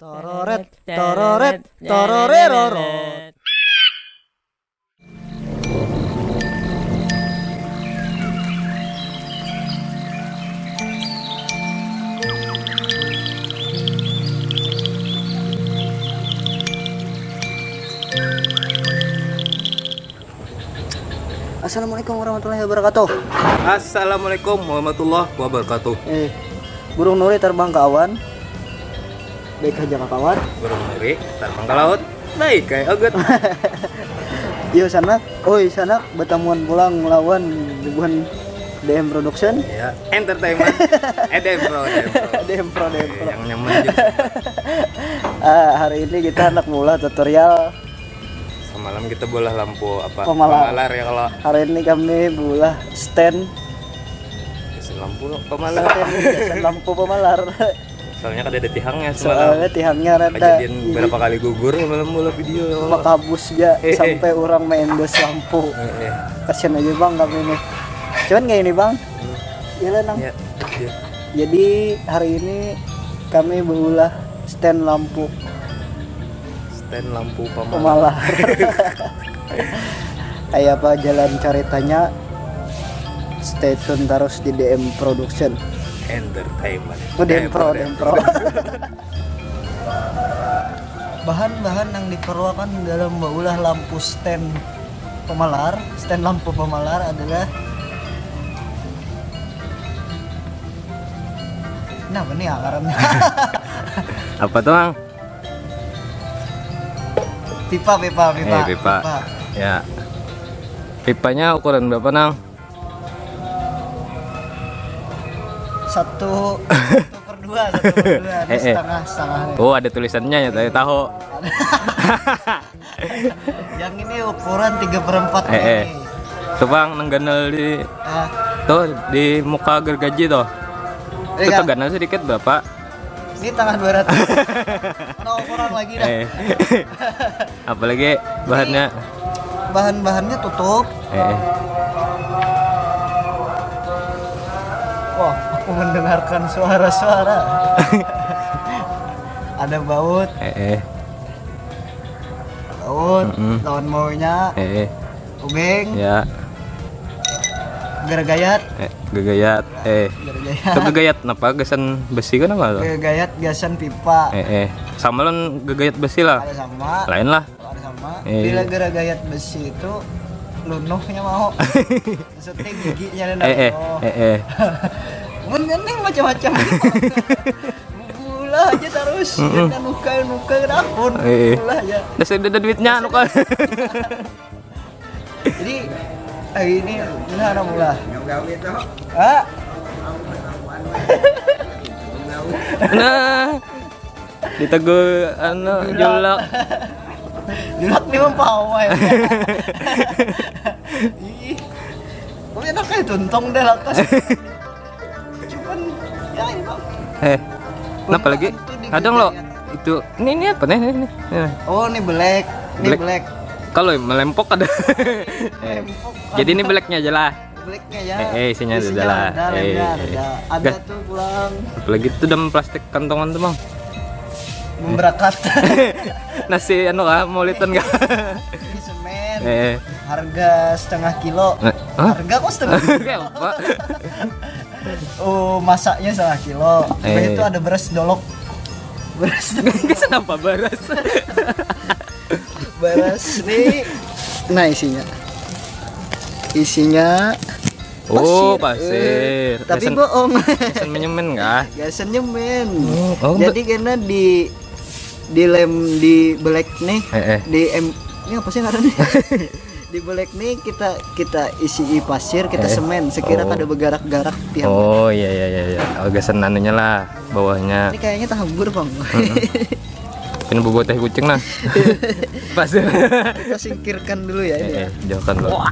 Tororet, tororet, tororerorot. Assalamualaikum warahmatullahi wabarakatuh. Assalamualaikum warahmatullahi wabarakatuh. Burung nuri terbang ke awan. Baik aja kawan. Burung nuri terbang ke laut. Naik kayak aget. Yo sanak, oi sanak betamuan pulang melawan ribuan DM Production. Ya, entertainment. DM Pro. DM Pro. Yang nyaman juga. Hari ini kita anak mula tutorial. Semalam kita bolah lampu apa? Pemalar ya kalau Hari ini kami bolah stand lampu pemalar. stand lampu pemalar. Soalnya kan ada tihangnya Soalnya semalam. tihangnya rada Kejadian berapa kali gugur malam bola video ya Allah. makabus ya sampai orang main dos lampu. Kasian aja bang kami ini. Cuman kayak ini bang. Iya lah nang. Ya, ya. Jadi hari ini kami berulah stand lampu Stand lampu pemalar. pemalar. Kayak apa jalan ceritanya? Stay tune terus di DM Production. Entertainment. DM Pro. Bahan-bahan yang diperlukan dalam berulah lampu stand lampu pemalar adalah nah ini akarannya. Apa tuh, Bang? pipa. Ya. Pipanya ukuran berapa, Nang? satu per dua ini setengah. Oh, ada tulisannya ya, tadi tahu. Yang ini ukuran 3/4 Eh. Tuh Bang, nengganal di tuh di muka gergaji tuh. Itu tuh ganal sedikit berapa? Ini tangan 200. Nah, ukuran lagi dah. Apalagi bahannya. Bahan-bahannya tutup. Wah, aku mendengarkan suara-suara. Ada baut. Lawan maunya. Ubeng. Ya. Gergayat. Gegayat. Itu gegayat apa? Gasan besi kan apa tuh? Gegayat gasan pipa. Sama lan gegayat besi lah. Ada sama. Lain lah. Ada sama. Bila gergayat besi itu lunuhnya mau. Maksudnya giginya ada. Mun gandeng macam-macam gitu. Gula aja terus. Jangan nuka dapur. Gula aja. Ada duitnya anu kan. Jadi ini ada mula. Nah. Ditegur anu julak. Julak nih mempawai. Ih. Kok enak kayak tuntong deh lakas. Cuman ya ini bang. Kenapa lagi? Kadang lo itu ini apa nih? Oh ini black. Kalau melempok ada. Jadi ini blacknya aja lah. Blacknya ya. Isinya ada lah. Ada tuh pulang. Apalagi itu dalam plastik kantongan tuh Bang. Memberakat. Nasi anu kah maulitan kah? Ini semen. Harga setengah kilo. Harga kok setengah kilo? Kayak apa? Oh, masaknya setengah kilo. Itu ada beras dolok. Kenapa beras? Beras nih. Nah isinya pasir. Tapi bohong. Gasan menyemen kah? Gasan nyemen. Oh, jadi karena di lem di black nih, ini apa sih ngarannya? Di black nih kita isi pasir, kita semen sekira ada bergarak-garak tiap. Oh iya. Gasan anunya lah bawahnya. Ini kayaknya tahambur bang. Ini bobot teh kucing lah. Pasir. Kita singkirkan dulu ya ini. Jauhkan dulu.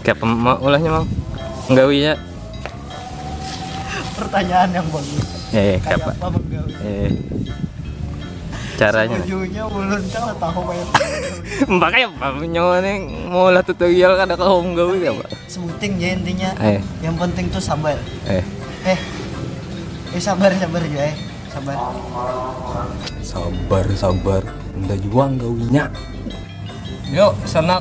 Kayak ulahnya Bang. Nggawinya. Pertanyaan yang bagus. Kayak apa? menggawi? Caranya. Ujungnya ulun teh tahu kayak. Makanya apa nyawa nih mau lah tutorial kada ka home gawe apa? Sebuting ya intinya. Yang penting tuh sabar. Sabar ya. sabar. Sabar. Udah juang gawinya. Yuk, sana.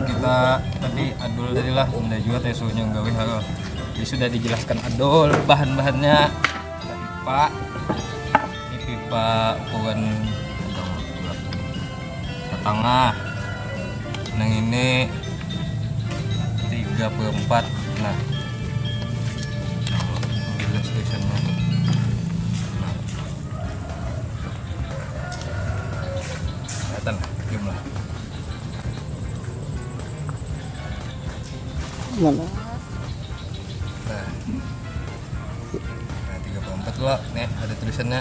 Kita tadi adul tadi lah. Udah juga teh suhunya gawi halo. Jadi sudah dijelaskan adul bahan-bahannya. Pipa. Ini pipa ukuran setengah. Yang ini 3/4. Nah. Jelas tulisannya. Kelihatan jumlah. Mana? Nah 3/4 loh. Nih ada tulisannya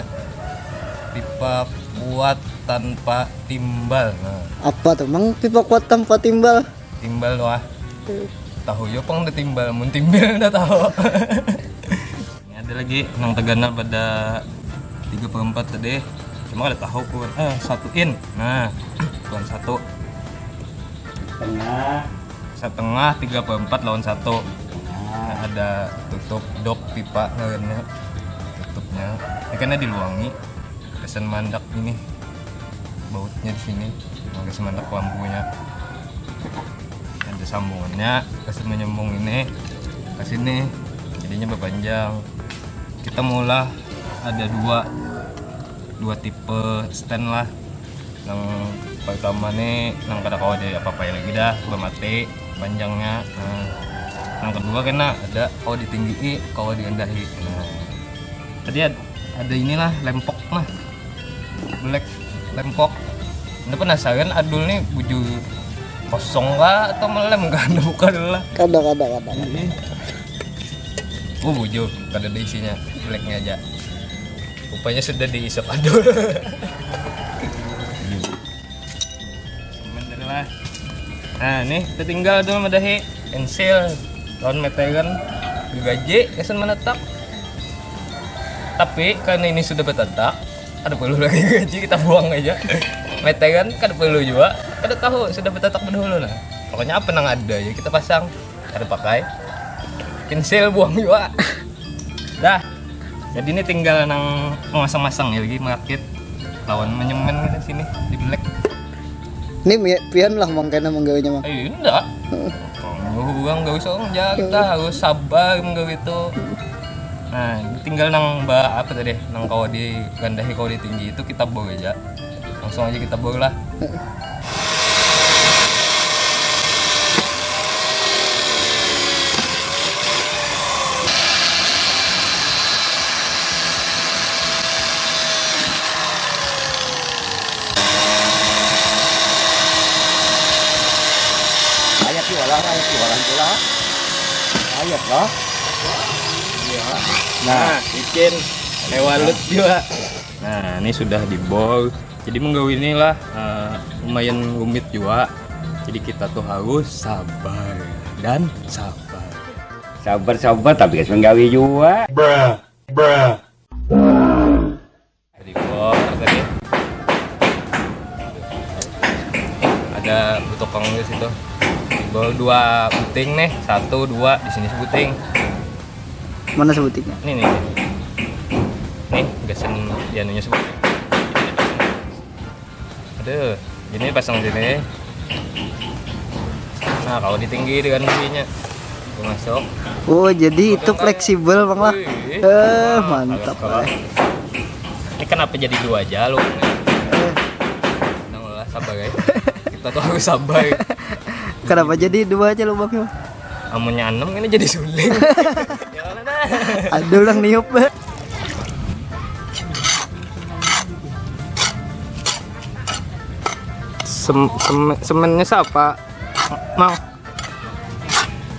pipa kuat tanpa timbal. Nah, Apa tuh? Mang pipa kuat tanpa timbal? timbal doa. Tahu yo pang udah timbal, mun timbal udah tahu. Ini ada lagi yang teganal pada 3/4 tadi. Cuma ada tahu pun. Satuin. Nah, bukan satu. Setengah 3/4 lawan 1. Nah, ada tutup dok pipa ngarenya. Tutupnya. Ini karena diluangi. Kesan mandak ini. Bautnya di sini. Kesan mandak lampunya. Ada sambungannya. Kesan menyambung ini ke sini. Jadinya berpanjang. Kita mulai ada dua tipe stand lah. Yang pertama nih yang kada kau ada apa-apa lagi dah mati panjangnya. Nah, yang kedua kena ada kau ditinggi kau direndahi. Nah, tadi ada inilah lempok mah black lempok. Anda penasaran adul nih buju kosong kah atau melem kan? Bukan lah. Kada. Buju kada ada isinya blacknya aja. Rupanya sudah diisap adul. Sebenarnya. Nah, nih kita tinggal adul madahi pensil lawan meteran gaji kesan menetap. Tapi karena ini sudah bertetak, ada perlu lagi gaji kita buang aja. Meteran kan perlu juga. Kada tahu sudah bertetak dahulu nah. Pokoknya apa nang ada ya kita pasang. Kada pakai. Pensil buang juga. Dah. Jadi ini tinggal nang memasang-masang ya lagi merakit lawan menyemen di sini di black. Ini pian lah mangkana menggawanya mah. Enggak. Uang enggak usah jaga, harus sabar menggawe itu. Nah, tinggal nang apa tadi? Nang kau di gandahi kau di tinggi itu kita bor aja. Langsung aja kita bor lah. Ayat lah. Nah, bikin lewalut juga. Nah, ini sudah dibol. Jadi menggawe inilah lumayan rumit juga. Jadi kita tuh harus sabar dan sabar. Sabar tapi guys menggawe juga. Bruh. Jadi bol tadi. Ada butokang di situ. Bol 2 buting nih, 1 2 di sini sebuting. Mana sebutiknya? Nih. Nih, gasen dianunya sebuting. Aduh, ini pasang sini. Nah, kalau ditinggi dengan ininya masuk. Oh, jadi itu fleksibel Bang lah. Mantap lah. Ini kenapa jadi 2 jalur? Nah, sabar ya. Kita tuh harus sabar. Kenapa jadi 2 aja lubangnya? Amunnya 6 ini jadi suling. Aduh lang niup. Semennya siapa? Mang.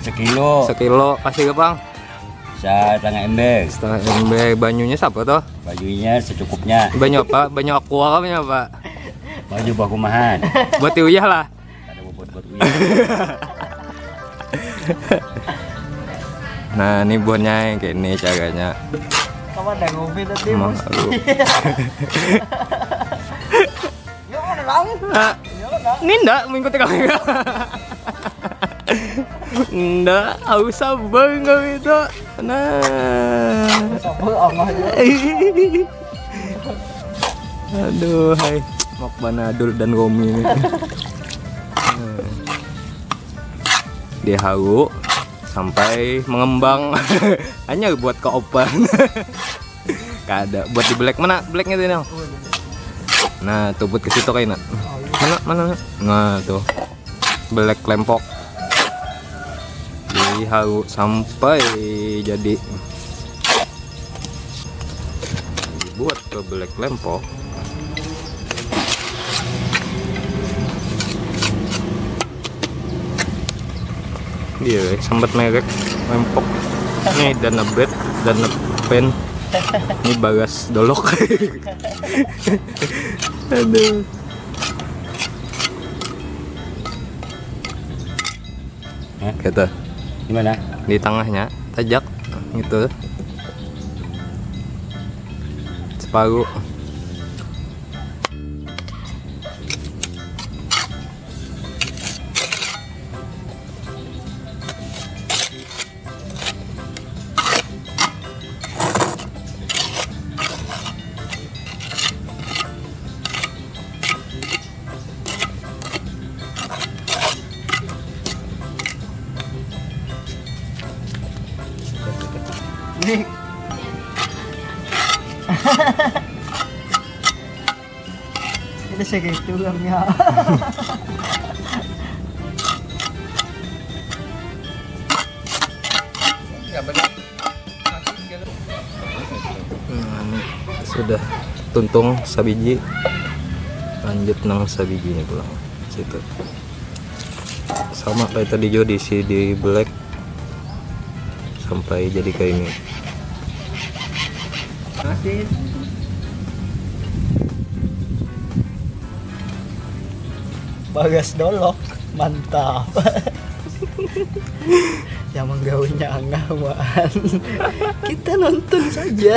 Sekilo. Kasih ke Bang. Setengah ember. Banyunya siapa toh? Bajunya secukupnya. Banyu apa? Banyu aqua apa apa? Baju bakumahan. Buat uyah lah. Ada buat uyah. Nah, ini buahnya kayak ini caranya. Kamu ada ngopi tadi, Bos. Ya mana lang? Ini enggak mengikuti kamera. Enggak, harus sabar enggak itu. Nah. Sabar Allah aja. Aduh, hai Mak Banadul dan Romi ini. Dia halu sampai mengembang. Hanya buat keopan. Gak ada buat di black. Mana blacknya tuh, Nang? Nah, tuh buat ke situ kayaknya. Mana? Nah, tuh. Black lempok. Dihalu sampai jadi dibuat ke black lempok. Iya, sempat merek lempok. Nih dana bed, dana pen. Ini bagas dolok. Aduh. Kata Gimana? di tengahnya tajak gitu. Separuh. Nih. Ini segitu gamnya. Nah, ini sudah tuntung sabiji. Lanjut nang sabiji nih pulang situ. Sama kayak tadi jo diisi di black sampai jadi kayak ini. Bagas dolok, mantap. Yang menggaunya anggawan. Kita nonton saja.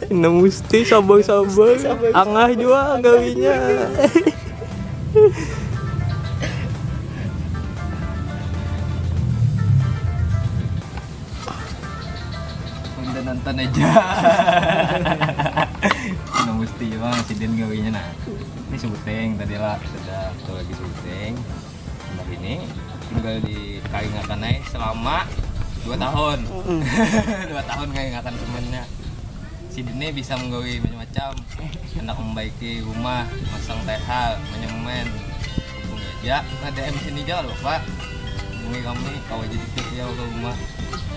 Nah, mesti sabar-sabar. Angah juga gawinya. Udah nonton aja. Nah, mesti bang si Den gawinya nah. Ini syuting tadi lah, sudah tuh lagi syuting. Nah ini tinggal di Kalingakan aja selama 2 tahun. 2 tahun Kalingakan temennya. Si Dene bisa menggawi macam-macam. Hendak membaiki rumah, masang tehal, menyemen, hubungi aja. Nah DM sini aja loh Pak. Hubungi kami, kau aja dikit ya ke rumah.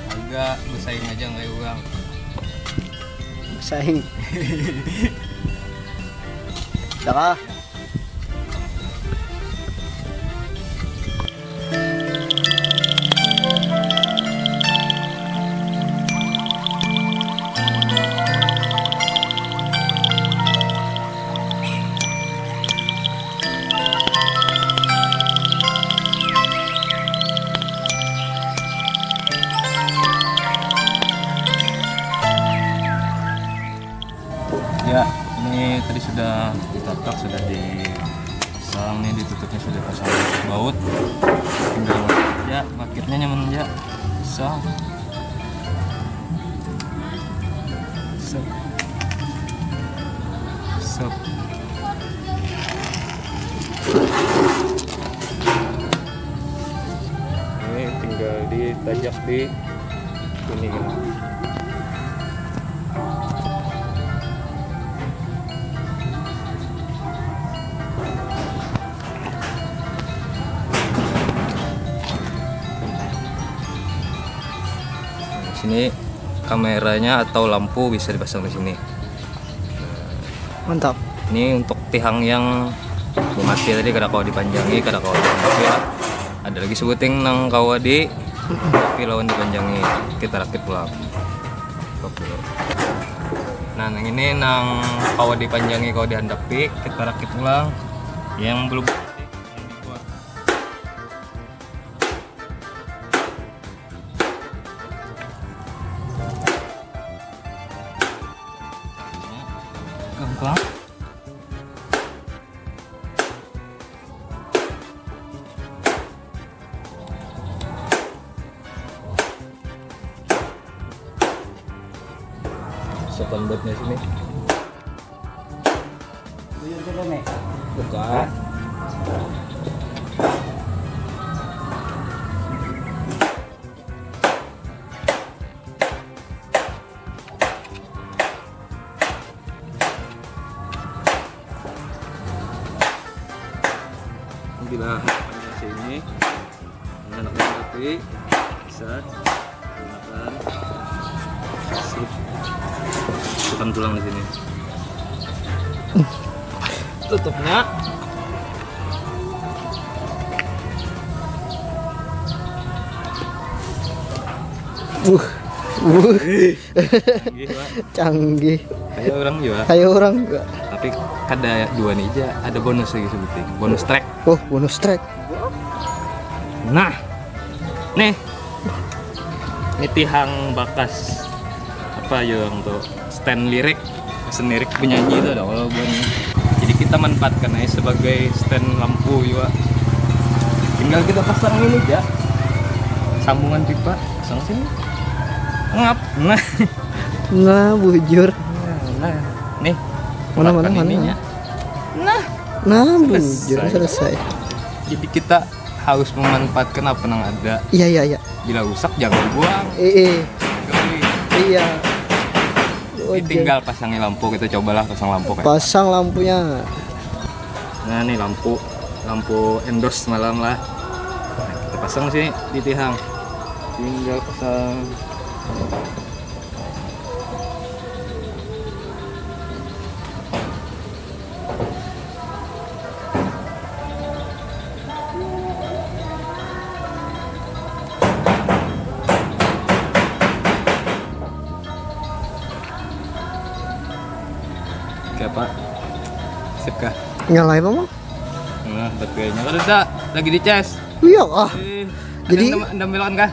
Agak bersaing aja kayak orang. Saing. Dah. Ya, ini tadi sudah ditatak, sudah dipasang nih, ditutupnya sudah pasang baut. Tinggal ya, paketnya nyaman ya. Pasang. Sep. Sep. Ini tinggal ditajak di ini kan. Sini kameranya atau lampu bisa dipasang di sini. Mantap. Ini untuk tiang yang mau mati tadi kada kau dipanjangi, kada kau dipanjangi. Ada lagi sebuting nang kau di tapi lawan dipanjangi. Kita rakit pulang. Nah, yang ini nang kau dipanjangi kau dihandapi, kita rakit pulang. Yang belum yang dibuat. Gampang. lembutnya sini. Buka. Bila pada sini mengenakkan api bisa gunakan sip masukkan tulang di sini, tutupnya. Canggih, Pak. Canggih. Kayak orang juga, Kayak orang juga. tapi kada dua nih aja, ada bonus lagi sebutin, bonus track. Oh, bonus track. Nah, nih tihang bakas apa yang tuh stand lirik, lirik penyanyi itu ada kalau buat. Jadi kita manfaatkan aja sebagai stand lampu juga. Tinggal kita pasang ini aja, sambungan pipa, pasang sini, ngap. Nah, bujur. Nah, nih Mana, buatkan mana? ininya. Nah, bujur Selesai. selesai. Jadi kita harus memanfaatkan apa yang ada. Iya, iya, iya. Bila rusak jangan dibuang. Gali. Iya. Oh, Ini tinggal pasangin lampu, kita cobalah pasang lampu kayak. pasang lampunya. Nah nih lampu endorse malam lah. Nah, kita pasang sini di tiang. Tinggal pasang. Oke Pak, sip kah? Nyalain Mama? Nah, baterainya kan udah lagi dicas. Iya ah. Jadi- Anda milakan kah?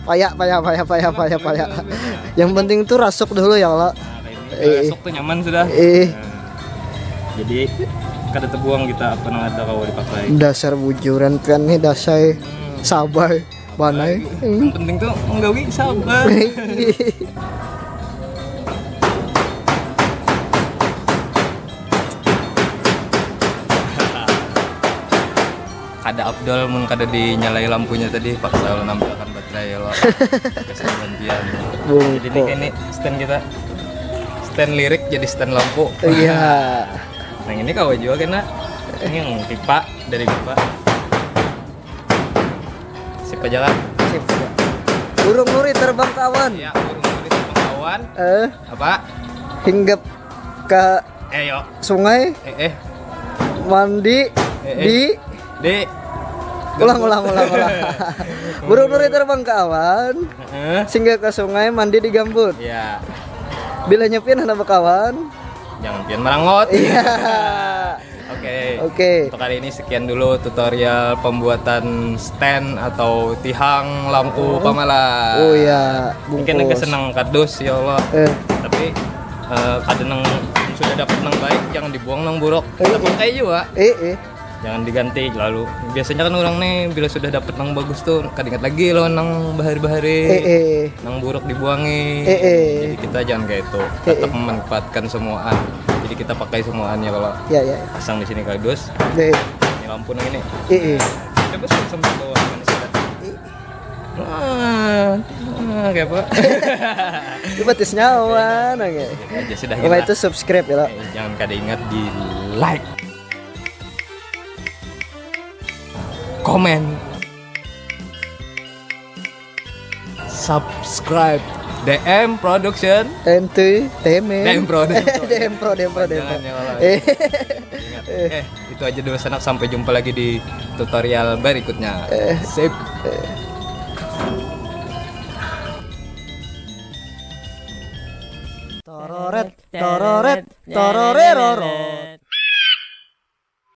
Payah. Yang penting tuh rasuk dulu ya Allah. Nah, kayak ini besok tuh nyaman sudah. Nah, jadi kada terbuang kita apa yang ada kalau dipakai. Dasar bujuran kan nih dasar sabar banai. Yang penting tuh menggawi sabar. Kada Abdul mun kada dinyalai lampunya tadi paksa lo nampilkan baterai lo. Kasih gantian. Jadi ini kayak ini stand kita. Stand lirik jadi stand lampu. Iya. Nah ini kau juga kena. Ini yang pipa dari pipa. Sip aja lah. Sip. Burung nuri terbang ke awan. Ya, burung kulit kawan. Apa? Hinggap ke Yuk. sungai mandi di ulang. Burung nuri terbang ke awan, singgah ke sungai mandi di gambut. Ya, Bila nyepin hendak berkawan. jangan pian merangot. Iya. Oke. Untuk kali ini sekian dulu tutorial pembuatan stand atau tihang lampu pamala. Oh iya, Mungkin agak senang kardus ya Allah. Tapi kadang sudah dapat nang baik jangan dibuang nang buruk. Kita pakai juga. Jangan diganti lalu. Biasanya kan orang nih bila sudah dapat nang bagus tuh kadang ingat lagi loh nang bahari-bahari. Nang buruk dibuangi. Jadi kita jangan kayak itu. Tetap memanfaatkan semuaan. Jadi kita pakai semuanya kalau pasang di sini kardus. Ini lampu nang ini. Coba sampai bawah mana sih? Kayak apa? Coba tes nyawa nangge. Aja sudah Kalau itu subscribe ya lo. Jangan kada ingat di like, komen, subscribe DM Production. Ente temen. DM Pro. DM Pro. Jangan yang lain. Ingat. Itu aja dulu sanak, sampai jumpa lagi di tutorial berikutnya. Sip. Tororet, tororeroro.